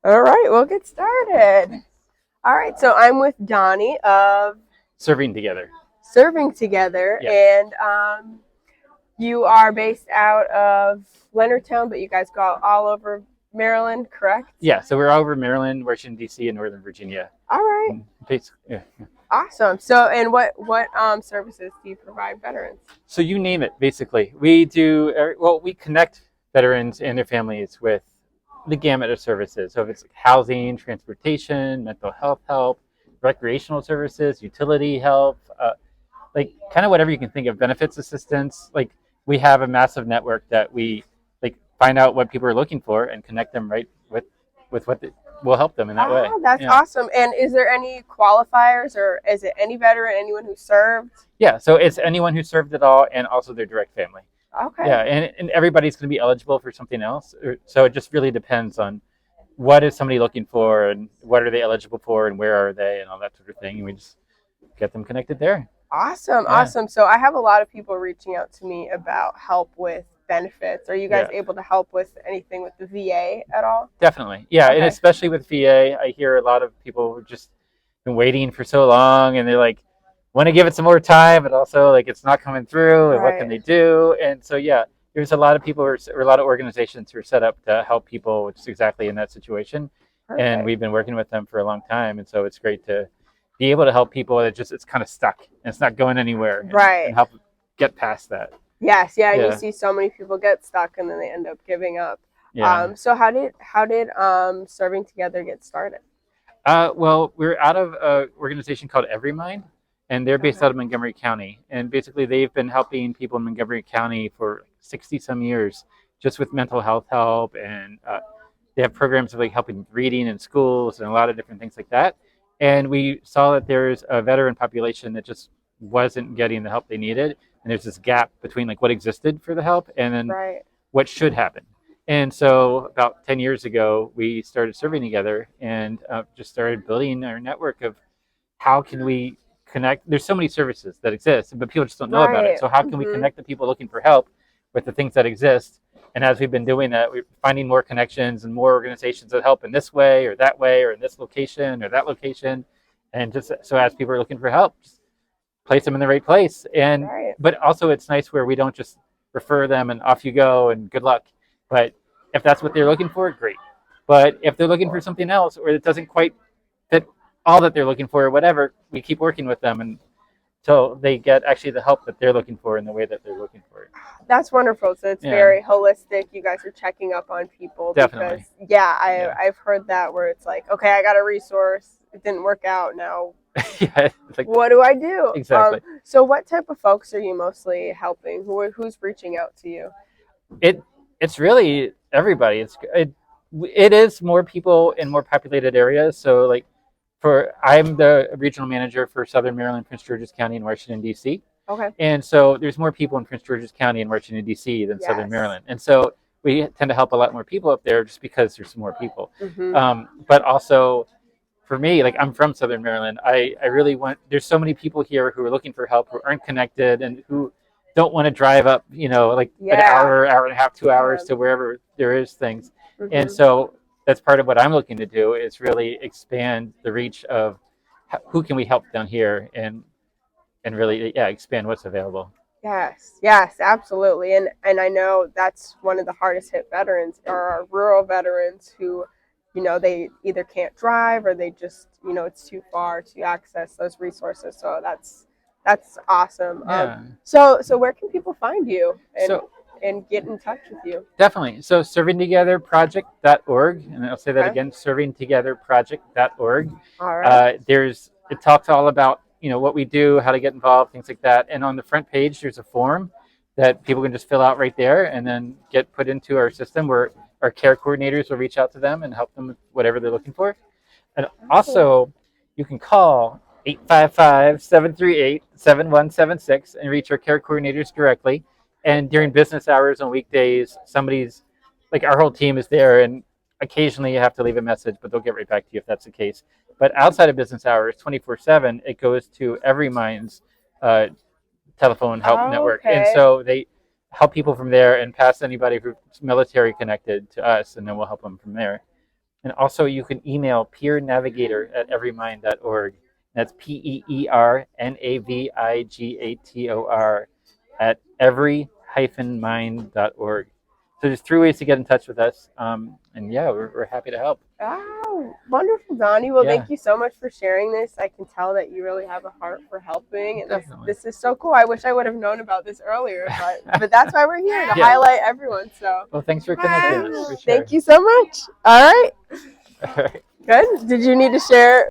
All right, we'll get started. All right, so I'm with Donnie of Serving Together. Serving Together, Yeah. and you are based out of Leonardtown, but you guys go all over Maryland, correct? Yeah, so we're all over Maryland, Washington, D.C., and Northern Virginia. All right, Yeah. awesome. So, and what services do you provide veterans? So you name it, basically. We do, well, we connect veterans and their families with the gamut of services. So if it's housing, transportation, mental health help, recreational services, utility help, like kind of whatever you can think of, benefits assistance. Like we have a massive network that we like find out what people are looking for and connect them right with what will help them in that way. That's awesome. And is there any qualifiers, or is it any veteran, anyone who served? Yeah, so it's anyone who served at all and also their direct family. Okay. Yeah, and everybody's going to be eligible for something else. So it just really depends on what is somebody looking for and what are they eligible for and where are they and all that sort of thing. And we just get them connected there. Awesome, Yeah. awesome. So I have a lot of people reaching out to me about help with benefits. Are you guys able to help with anything with the VA at all? Definitely. Yeah, Okay. and especially with VA, I hear a lot of people who just been waiting for so long and they're like, want to give it some more time, but also like it's not coming through and what can they do? And so, yeah, there's a lot of people or a lot of organizations who are set up to help people just exactly in that situation. Perfect. And we've been working with them for a long time. And so it's great to be able to help people that just, it's kind of stuck and it's not going anywhere. And help get past that. Yes, yeah, and you see so many people get stuck and then they end up giving up. Yeah. So how did Serving Together get started? Well, we're out of an organization called Everymind, and they're based out of Montgomery County. And basically, they've been helping people in Montgomery County for 60 some years, just with mental health help, and they have programs of like helping with reading in schools and a lot of different things like that. And we saw that there's a veteran population that just wasn't getting the help they needed, and there's this gap between like what existed for the help and then what should happen. And so about 10 years ago, we started serving together and just started building our network of how can we connect. There's so many services that exist, but people just don't know about it. So how can we connect the people looking for help with the things that exist? And as we've been doing that, we're finding more connections and more organizations that help in this way or in this location or that location. And just so as people are looking for help, just place them in the right place. And but also it's nice where we don't just refer them and off you go and good luck. But if that's what they're looking for, great. But if they're looking for something else or it doesn't quite fit all that they're looking for or whatever, we keep working with them until they get actually the help that they're looking for in the way that they're looking for it. That's wonderful. So it's very holistic. You guys are checking up on people. Definitely. Because, I've heard that where it's like, okay, I got a resource. It didn't work out. Now, it's like, what do I do? Exactly. So what type of folks are you mostly helping? Who's reaching out to you? It's really everybody. It is more people in more populated areas. So like I'm the regional manager for Southern Maryland, Prince George's County, and Washington, D.C. Okay. And so there's more people in Prince George's County and Washington, D.C. than Southern Maryland. And so we tend to help a lot more people up there just because there's more people. But also for me, like I'm from Southern Maryland, I really there's so many people here who are looking for help, who aren't connected and who don't want to drive up, like an hour and a half, 2 hours to wherever there is things. And so that's part of what I'm looking to do is really expand the reach of who can we help down here and really expand what's available. Yes, absolutely. And I know that's one of the hardest hit veterans are our rural veterans who, they either can't drive or they just, it's too far to access those resources. So that's awesome. So where can people find you and get in touch with you? Definitely. So servingtogetherproject.org, and I'll say that again, servingtogetherproject.org. All right. It talks all about, what we do, how to get involved, things like that. And on the front page, there's a form that people can just fill out right there and then get put into our system where our care coordinators will reach out to them and help them with whatever they're looking for. And also, you can call 855-738-7176 and reach our care coordinators directly. And during business hours on weekdays, somebody's like our whole team is there, and occasionally you have to leave a message, but they'll get right back to you if that's the case. But outside of business hours, 24/7, it goes to Everymind's telephone help network. And so they help people from there and pass anybody who's military connected to us, and then we'll help them from there. And also you can email peernavigator@everymind.org. That's PEERNAVIGATOR at every-mind.org. So there's 3 ways to get in touch with us. And yeah, we're happy to help. Oh, wonderful, Donnie. Well, Yeah. thank you so much for sharing this. I can tell that you really have a heart for helping, and Definitely. this is so cool. I wish I would have known about this earlier, but that's why we're here, to Yeah. highlight everyone. So Well, thanks for connecting us. For sure. thank you so much. All right, All right. good. Did you need to share